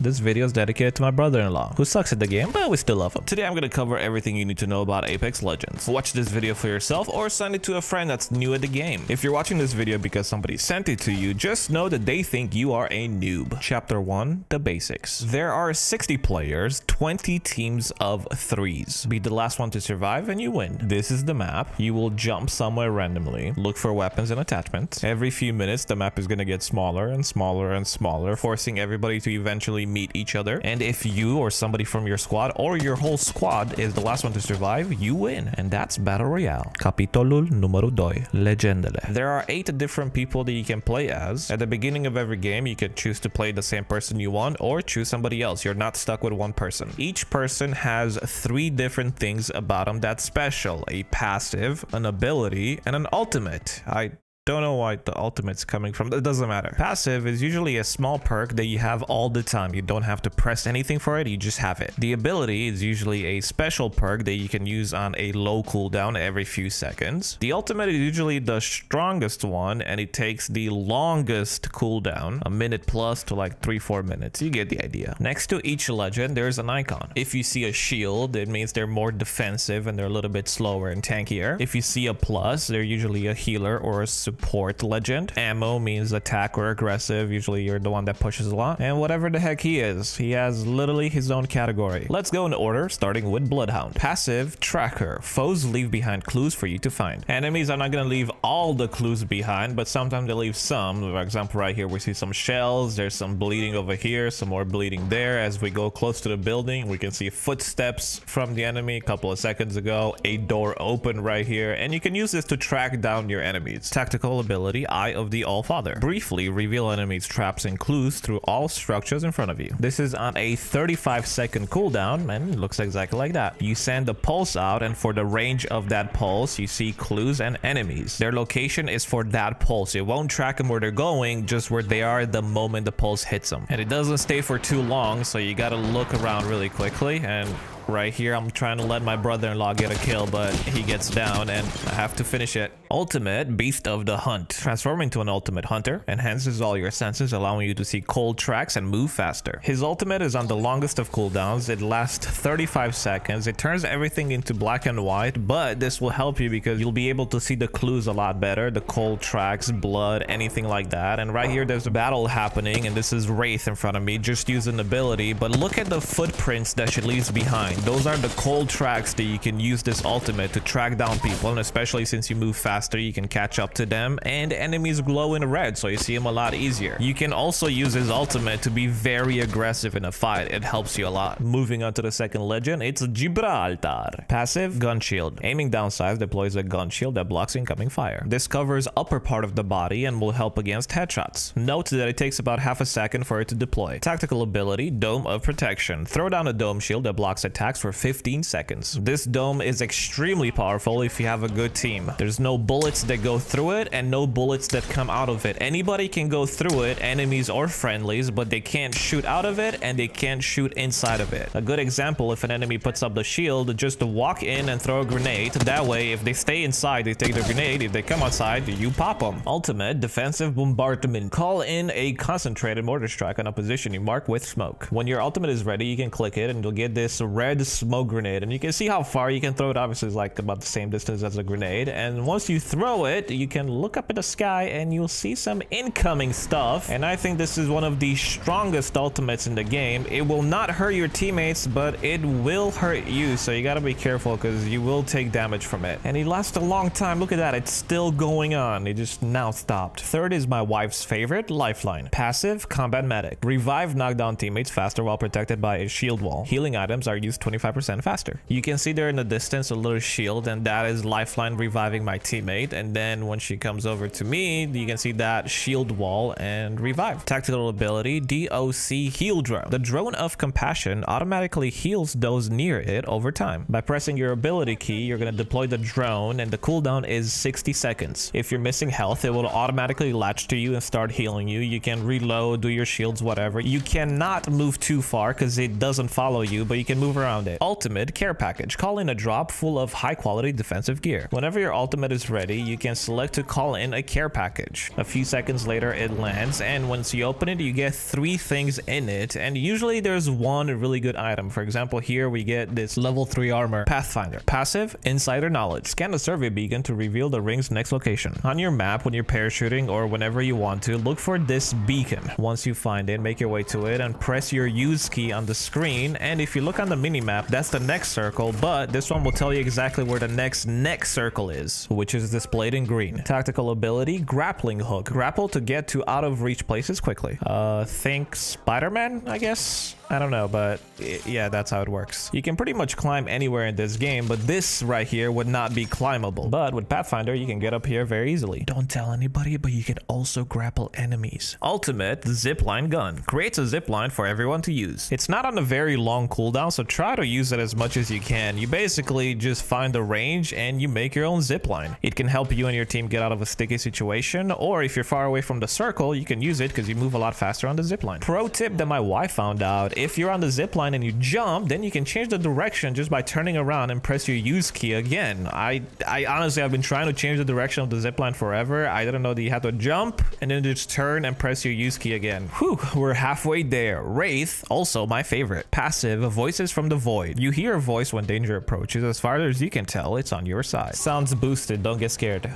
This video is dedicated to my brother-in-law, who sucks at the game, but we still love him. Today I'm going to cover everything you need to know about Apex Legends. Watch this video for yourself or send it to a friend that's new at the game. If you're watching this video because somebody sent it to you, just know that they think you are a noob. Chapter 1, the basics. There are 60 players, 20 teams of 3s. Be the last one to survive and you win. This is the map. You will jump somewhere randomly, look for weapons and attachments. Every few minutes, the map is going to get smaller and smaller and smaller, forcing everybody to eventually meet each other. And if you or somebody from your squad or your whole squad is the last one to survive, you win. And that's Battle Royale. Capitolul numero 2. Legendele. There are 8 different people that you can play as. At the beginning of every game, you can choose to play the same person you want or choose somebody else. You're not stuck with one person. Each person has 3 different things about them that's special. A passive, an ability, and an ultimate. I don't know why the ultimate's coming from. It doesn't matter. Passive is usually a small perk that you have all the time. You don't have to press anything for it. You just have it. The ability is usually a special perk that you can use on a low cooldown every few seconds. The ultimate is usually the strongest one and it takes the longest cooldown, a minute plus to like 3-4 minutes. You get the idea. Next to each legend, there's an icon. If you see a shield, it means they're more defensive and they're a little bit slower and tankier. If you see a plus, they're usually a healer or a support legend. Ammo means attack or aggressive. Usually you're the one that pushes a lot. And whatever the heck he is, he has literally his own category. Let's go in order, starting with Bloodhound. Passive, tracker. Foes leave behind clues for you to find. Enemies are not going to leave all the clues behind, but sometimes they leave some. For example, right here we see some shells. There's some bleeding over here, some more bleeding there. As we go close to the building, we can see footsteps from the enemy a couple of seconds ago. A door open right here, and you can use this to track down your enemies. Tactical ability, Eye of the All-Father. Briefly reveal enemies' traps and clues through all structures in front of you. This is on a 35-second cooldown, and it looks exactly like that. You send the pulse out, and for the range of that pulse, you see clues and enemies. Their location is for that pulse. It won't track them where they're going, just where they are the moment the pulse hits them. And it doesn't stay for too long, so you gotta look around really quickly. And right here, I'm trying to let my brother-in-law get a kill, but he gets down and I have to finish it. Ultimate, Beast of the Hunt. Transform into an ultimate hunter, enhances all your senses, allowing you to see cold tracks and move faster. His ultimate is on the longest of cooldowns. It lasts 35 seconds. It turns everything into black and white, but this will help you because you'll be able to see the clues a lot better, the cold tracks, blood, anything like that. And right here, there's a battle happening, and this is Wraith in front of me. Just use an ability, but look at the footprints that she leaves behind. Those are the cold tracks that you can use this ultimate to track down people, and especially since you move faster, you can catch up to them, and enemies glow in red, so you see them a lot easier. You can also use his ultimate to be very aggressive in a fight. It helps you a lot. Moving on to the second legend, it's Gibraltar. Passive, gun shield. Aiming down sights deploys a gun shield that blocks incoming fire. This covers upper part of the body and will help against headshots. Note that it takes about half a second for it to deploy. Tactical ability, Dome of Protection. Throw down a dome shield that blocks attacks for 15 seconds. This dome is extremely powerful if you have a good team. There's no bullets that go through it and no bullets that come out of it. Anybody can go through it, enemies or friendlies, but they can't shoot out of it and they can't shoot inside of it. A good example, if an enemy puts up the shield, just to walk in and throw a grenade. That way, if they stay inside, they take the grenade. If they come outside, you pop them. Ultimate, Defensive Bombardment. Call in a concentrated mortar strike on a position you mark with smoke. When your ultimate is ready, you can click it and you'll get this red smoke grenade, and you can see how far you can throw it. Obviously it's like about the same distance as a grenade, and once you throw it, you can look up at the sky and you'll see some incoming stuff. And I think this is one of the strongest ultimates in the game. It will not hurt your teammates, but it will hurt you, so you gotta be careful because you will take damage from it. And it lasts a long time. Look at that, it's still going on. It just now stopped. Third is my wife's favorite, Lifeline. Passive, Combat Medic. Revive knockdown teammates faster while protected by a shield wall. Healing items are used 25% faster. You can see there in the distance a little shield, and that is Lifeline reviving my teammate. And then when she comes over to me, you can see that shield wall and revive. Tactical ability, DOC Heal Drone. The Drone of Compassion automatically heals those near it over time. By pressing your ability key, you're going to deploy the drone, and the cooldown is 60 seconds. If you're missing health, it will automatically latch to you and start healing you. You can reload, do your shields, whatever. You cannot move too far because it doesn't follow you, but you can move around around it. Ultimate care package. Call in a drop full of high quality defensive gear. Whenever your ultimate is ready, you can select to call in a care package. A few seconds later it lands, and once you open it you get 3 things in it, and usually there's one really good item. For example, here we get this level 3 armor. Pathfinder. Passive, insider knowledge. Scan the survey beacon to reveal the ring's next location. On your map, when you're parachuting or whenever you want to, look for this beacon. Once you find it, make your way to it and press your use key on the screen, and if you look on the mini map, that's the next circle, but this one will tell you exactly where the next circle is, which is displayed in green. Tactical ability, grappling hook. Grapple to get to out of reach places quickly. Think Spider-Man, I guess? I don't know, but yeah, that's how it works. You can pretty much climb anywhere in this game, but this right here would not be climbable. But with Pathfinder, you can get up here very easily. Don't tell anybody, but you can also grapple enemies. Ultimate zipline gun. Creates a zipline for everyone to use. It's not on a very long cooldown, so try to use it as much as you can. You basically just find the range and you make your own zipline. It can help you and your team get out of a sticky situation, or if you're far away from the circle, you can use it because you move a lot faster on the zipline. Pro tip that my wife found out: if you're on the zipline and you jump, then you can change the direction just by turning around and press your use key again. I honestly, I've been trying to change the direction of the zipline forever. I didn't know that you had to jump and then just turn and press your use key again. Whew, we're halfway there. Wraith, also my favorite. Passive, voices from the void. You hear a voice when danger approaches. As far as you can tell, it's on your side. Sounds boosted, don't get scared.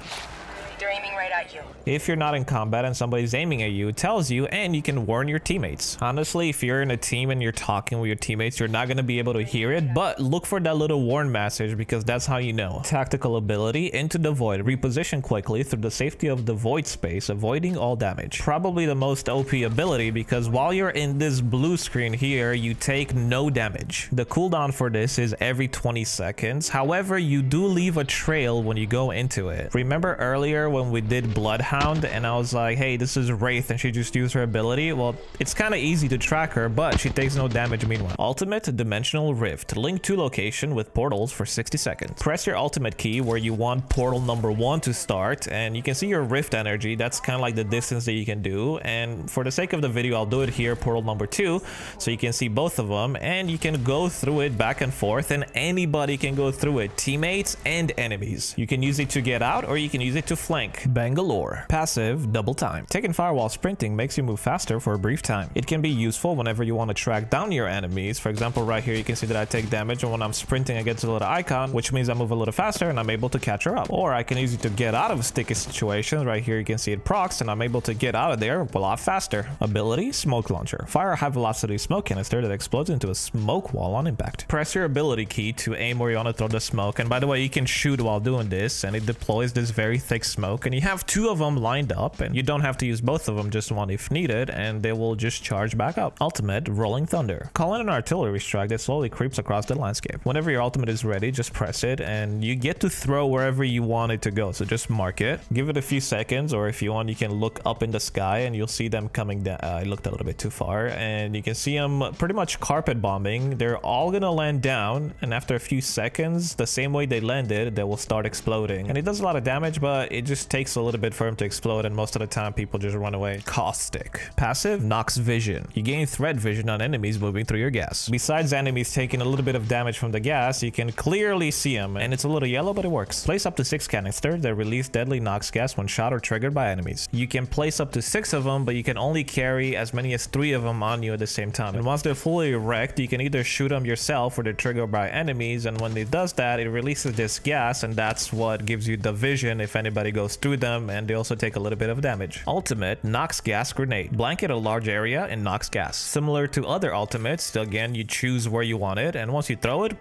They're aiming right at you. If you're not in combat and somebody's aiming at you, it tells you, and you can warn your teammates. Honestly, if you're in a team and you're talking with your teammates, you're not going to be able to hear it, but look for that little warn message because that's how you know. Tactical ability, into the void. Reposition quickly through the safety of the void space, avoiding all damage. Probably the most OP ability because while you're in this blue screen here, you take no damage. The cooldown for this is every 20 seconds. However, you do leave a trail when you go into it. Remember earlier when we did Bloodhound and I was like, hey, this is Wraith and she just used her ability? Well, it's kind of easy to track her, but she takes no damage meanwhile. Ultimate Dimensional Rift. Link to location with portals for 60 seconds. Press your ultimate key where you want portal number 1 to start, and you can see your rift energy. That's kind of like the distance that you can do, and for the sake of the video, I'll do it here, portal number 2, so you can see both of them, and you can go through it back and forth, and anybody can go through it, teammates and enemies. You can use it to get out, or you can use it to flank. Bangalore. Passive, double time. Taking fire while sprinting makes you move faster for a brief time. It can be useful whenever you want to track down your enemies. For example, right here you can see that I take damage, and when I'm sprinting I get to the little icon, which means I move a little faster and I'm able to catch her up. Or I can use it to get out of sticky situations. Right here you can see it procs and I'm able to get out of there a lot faster. Ability, smoke launcher. Fire a high velocity smoke canister that explodes into a smoke wall on impact. Press your ability key to aim where you want to throw the smoke, and by the way, you can shoot while doing this and it deploys this very thick smoke, and you have 2 of them lined up, and you don't have to use both of them, just one if needed, and they will just charge back up. Ultimate Rolling Thunder. Call in an artillery strike that slowly creeps across the landscape. Whenever your ultimate is ready, just press it and you get to throw wherever you want it to go, so just mark it, give it a few seconds, or if you want you can look up in the sky and you'll see them coming down. I looked a little bit too far, and you can see them pretty much carpet bombing. They're all gonna land down, and after a few seconds, the same way they landed, they will start exploding, and it does a lot of damage, but it just takes a little bit for them to explode, and most of the time people just run away. Caustic. Passive, knocks vision. You gain threat vision on enemies moving through your gas. Besides enemies taking a little bit of damage from the gas, you can clearly see them, and it's a little yellow, but it works. Place up to 6 canisters that release deadly knocks gas when shot or triggered by enemies. You can place up to 6 of them, but you can only carry as many as 3 of them on you at the same time. And once they're fully erect, you can either shoot them yourself or they're triggered by enemies, and when it does that, it releases this gas, and that's what gives you the vision if anybody goes through them, and they also take a little bit of damage. Ultimate knocks gas grenade. Blanket a large area and knocks gas. Similar to other ultimates, again, you choose where you want it, and once you throw it,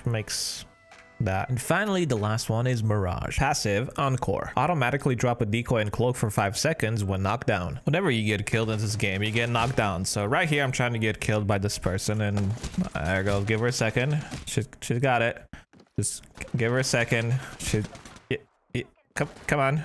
makes that. And finally, the last one is Mirage. Passive, Encore. Automatically drop a decoy and cloak for 5 seconds when knocked down. Whenever you get killed in this game, you get knocked down. So right here, I'm trying to get killed by this person, and there I go. Give her a second. She's got it. Just give her a second. Come on.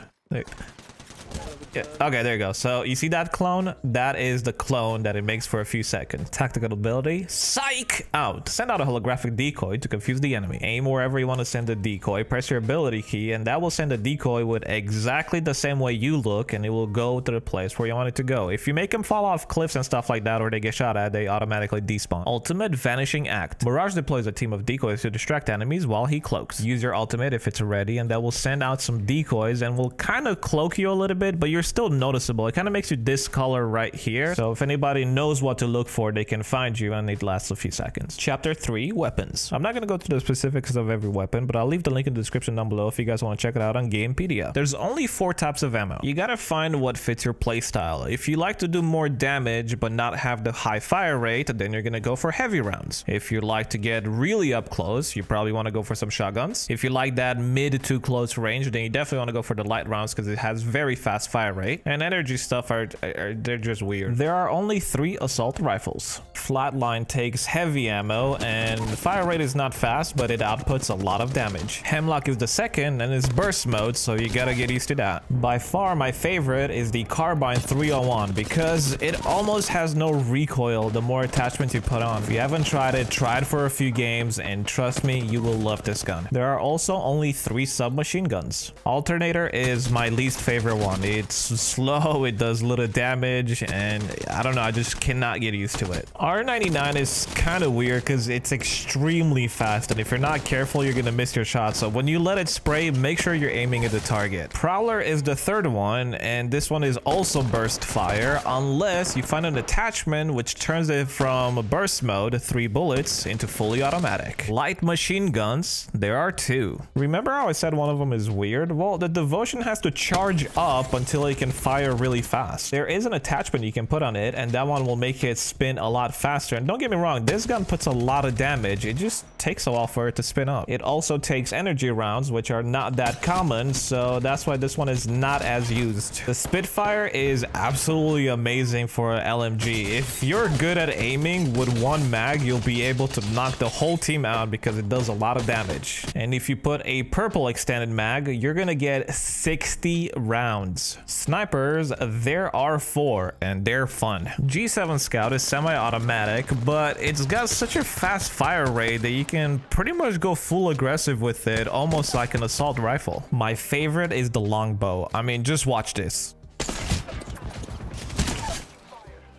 Yeah. Okay, there you go. So you see that clone? That is the clone that it makes for a few seconds. Tactical ability, psych out. Send out a holographic decoy to confuse the enemy. Aim wherever you want to send the decoy. Press your ability key and that will send the decoy with exactly the same way you look, and it will go to the place where you want it to go. If you make them fall off cliffs and stuff like that, or they get shot at, they automatically despawn. Ultimate Vanishing Act. Barrage deploys a team of decoys to distract enemies while he cloaks. Use your ultimate if it's ready, and that will send out some decoys and will kind of cloak you a little bit, but you're still noticeable. It kind of makes you this color right here. So if anybody knows what to look for, they can find you, and it lasts a few seconds. Chapter 3, Weapons. I'm not going to go to the specifics of every weapon, but I'll leave the link in the description down below if you guys want to check it out on Gamepedia. There's only 4 types of ammo. You gotta find what fits your playstyle. If you like to do more damage but not have the high fire rate, then you're gonna go for heavy rounds. If you like to get really up close, you probably want to go for some shotguns. If you like that mid to close range, then you definitely want to go for the light rounds because it has very fast fire rate. And energy stuff they're just weird. There are only 3 assault rifles. Flatline takes heavy ammo and the fire rate is not fast, but it outputs a lot of damage. Hemlock is the second and it's burst mode, so you gotta get used to that. By far my favorite is the Carbine 301 because it almost has no recoil the more attachments you put on. If you haven't tried it, try it for a few games and trust me, you will love this gun. There are also only 3 submachine guns. Alternator is my least favorite one. It's slow, it does little damage, and I don't know, I just cannot get used to it. R99 is kind of weird because it's extremely fast, and if you're not careful, you're gonna miss your shot. So when you let it spray, make sure you're aiming at the target. Prowler is the third one, and this one is also burst fire unless you find an attachment which turns it from burst mode 3 bullets into fully automatic. Light machine guns, there are 2. Remember how I said one of them is weird? Well, the devotion has to charge up until it can fire really fast. There is an attachment you can put on it, and that one will make it spin a lot faster. And don't get me wrong, this gun puts a lot of damage. It just takes a while for it to spin up. It also takes energy rounds, which are not that common, so that's why this one is not as used. The Spitfire is absolutely amazing for an LMG. If you're good at aiming with 1 mag, you'll be able to knock the whole team out because it does a lot of damage. And if you put a purple extended mag, you're gonna get 60 rounds. Snipers, there are 4 and they're fun. G7 Scout is semi-automatic, but it's got such a fast fire rate that you can pretty much go full aggressive with it, almost like an assault rifle. My favorite is the longbow. I mean, just watch this.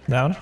Down.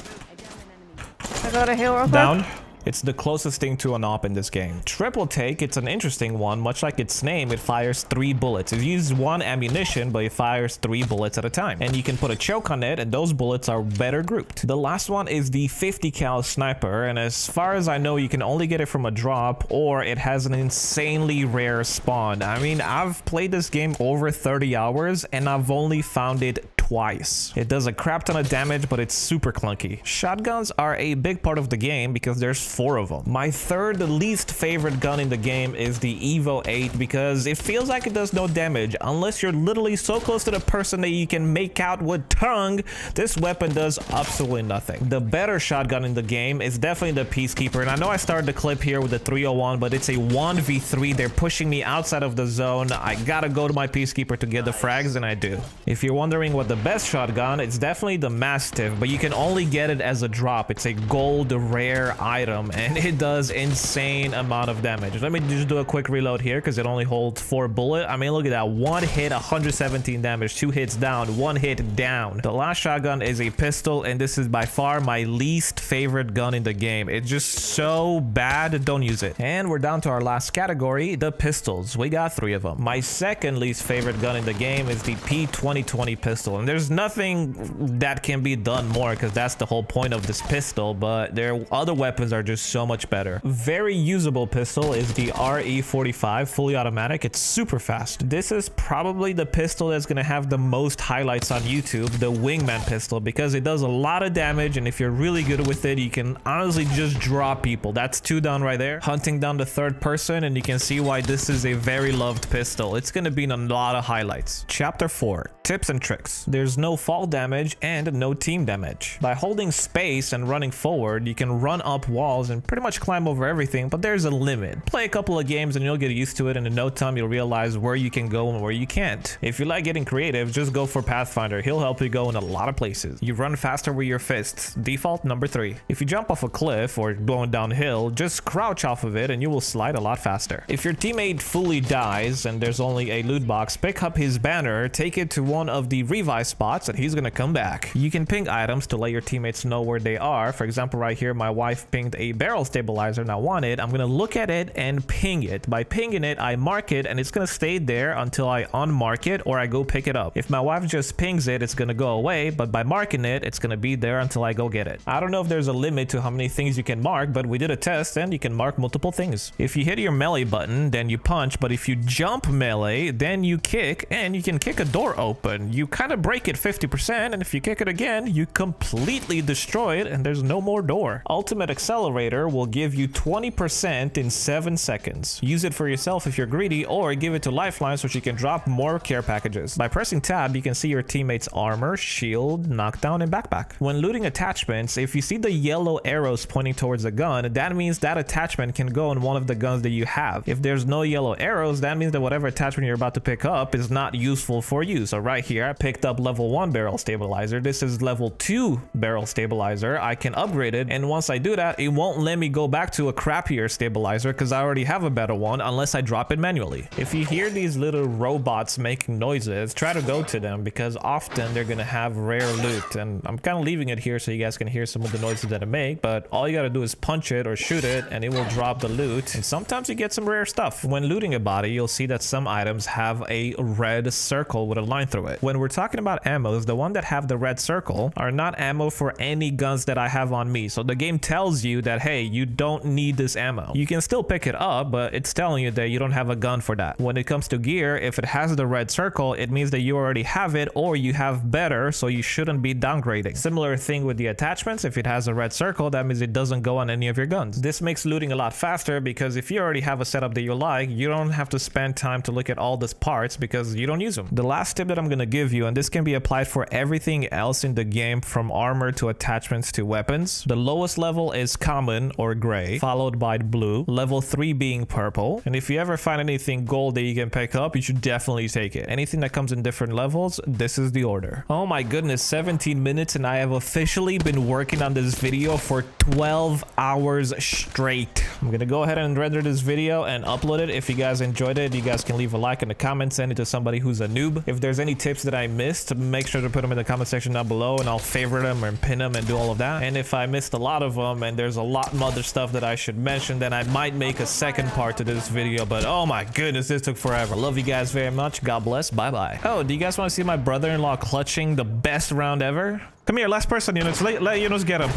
I got a heal real quick. Down. It's the closest thing to an AWP in this game. Triple take, it's an interesting one. Much like its name, it fires 3 bullets. It uses 1 ammunition, but it fires 3 bullets at a time. And you can put a choke on it, and those bullets are better grouped. The last one is the 50 cal sniper, and as far as I know, you can only get it from a drop, or it has an insanely rare spawn. I mean, I've played this game over 30 hours, and I've only found it twice. It does a crap ton of damage, but it's super clunky. Shotguns are a big part of the game because there's 4 of them. My third least favorite gun in the game is the Evo 8 because it feels like it does no damage unless you're literally so close to the person that you can make out with tongue. This weapon does absolutely nothing. The better shotgun in the game is definitely the Peacekeeper, and I know I started the clip here with the 301, but it's a 1v3. They're pushing me outside of the zone. I gotta go to my Peacekeeper to get the frags, and I do. If you're wondering what the best shotgun, it's definitely the Mastiff, but you can only get it as a drop. It's a gold rare item and it does insane amount of damage. Let me just do a quick reload here because it only holds 4 bullets. I mean, look at that. 1 hit, 117 damage, 2 hits down, 1 hit down. The last shotgun is a pistol, and this is by far my least favorite gun in the game. It's just so bad, don't use it. And we're down to our last category, the pistols. We got 3 of them. My second least favorite gun in the game is the P2020 pistol, and there's nothing that can be done more because that's the whole point of this pistol, but their other weapons are just so much better. Very usable pistol is the RE45 fully automatic. It's super fast. This is probably the pistol that's going to have the most highlights on YouTube, the Wingman pistol, because it does a lot of damage, and if you're really good with it, you can honestly just draw people. That's 2 down right there, hunting down the 3rd person, and you can see why this is a very loved pistol. It's going to be in a lot of highlights. Chapter 4, tips and tricks. there's no fall damage and no team damage. By holding space and running forward, you can run up walls and pretty much climb over everything, but there's a limit. Play a couple of games and you'll get used to it, and in no time you'll realize where you can go and where you can't. If you like getting creative, just go for Pathfinder. He'll help you go in a lot of places. You run faster with your fists. Default number 3. If you jump off a cliff or going downhill, just crouch off of it and you will slide a lot faster. If your teammate fully dies and there's only a loot box, pick up his banner, take it to one of the revive spots, and he's gonna come back. You can ping items to let your teammates know where they are. For example, right here, my wife pinged a barrel stabilizer and I want it. I'm gonna look at it and ping it. By pinging it, I mark it and it's gonna stay there until I unmark it or I go pick it up. If my wife just pings it, it's gonna go away, but by marking it, it's gonna be there until I go get it. I don't know if there's a limit to how many things you can mark, but we did a test and you can mark multiple things. If you hit your melee button, then you punch, but if you jump melee, then you kick, and you can kick a door open. You kind of break it 50%, and if you kick it again, you completely destroy it and there's no more door. Ultimate Accelerator will give you 20% in 7 seconds. Use it for yourself if you're greedy, or give it to Lifeline so she can drop more care packages. By pressing tab, you can see your teammates' armor, shield, knockdown, and backpack. When looting attachments, if you see the yellow arrows pointing towards a gun, that means that attachment can go in one of the guns that you have. If there's no yellow arrows, that means that whatever attachment you're about to pick up is not useful for you. So right here, I picked up level 1 barrel stabilizer. This is level 2 barrel stabilizer. I can upgrade it, and once I do that, it won't let me go back to a crappier stabilizer because I already have a better one unless I drop it manually. If you hear these little robots making noises, try to go to them because often they're gonna have rare loot, and I'm kind of leaving it here so you guys can hear some of the noises that it make, but all you gotta do is punch it or shoot it and it will drop the loot, and sometimes you get some rare stuff. When looting a body, you'll see that some items have a red circle with a line through it. When we're talking about ammos, the one that have the red circle are not ammo for any guns that I have on me, so the game tells you that, hey, you don't need this ammo. You can still pick it up, but it's telling you that you don't have a gun for that. When it comes to gear, if it has the red circle, it means that you already have it or you have better, so you shouldn't be downgrading. Similar thing with the attachments. If it has a red circle, that means it doesn't go on any of your guns. This makes looting a lot faster because if you already have a setup that you like, you don't have to spend time to look at all these parts because you don't use them. The last tip that I'm going to give you, and this can be applied for everything else in the game from armor to attachments to weapons. The lowest level is common or gray, followed by blue, level 3 being purple, and if you ever find anything gold that you can pick up, you should definitely take it. Anything that comes in different levels, this is the order. Oh my goodness, 17 minutes and I have officially been working on this video for 12 hours straight. I'm gonna go ahead and render this video and upload it. If you guys enjoyed it, you guys can leave a like in the comments, send it to somebody who's a noob. If there's any tips that I missed, make sure to put them in the comment section down below and I'll favorite them and pin them and do all of that. And if I missed a lot of them and there's a lot of other stuff that I should mention, then I might make a second part to this video. But oh my goodness, this took forever. Love you guys very much. God bless. Bye bye. Oh, do you guys want to see my brother-in-law clutching the best round ever? Come here, last person, Yunus. Let Yunus get him.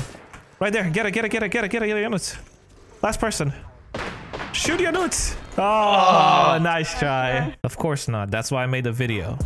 Right there. Get it, Yunus. Last person. Shoot Yunus. Oh, nice try. Of course not. That's why I made the video.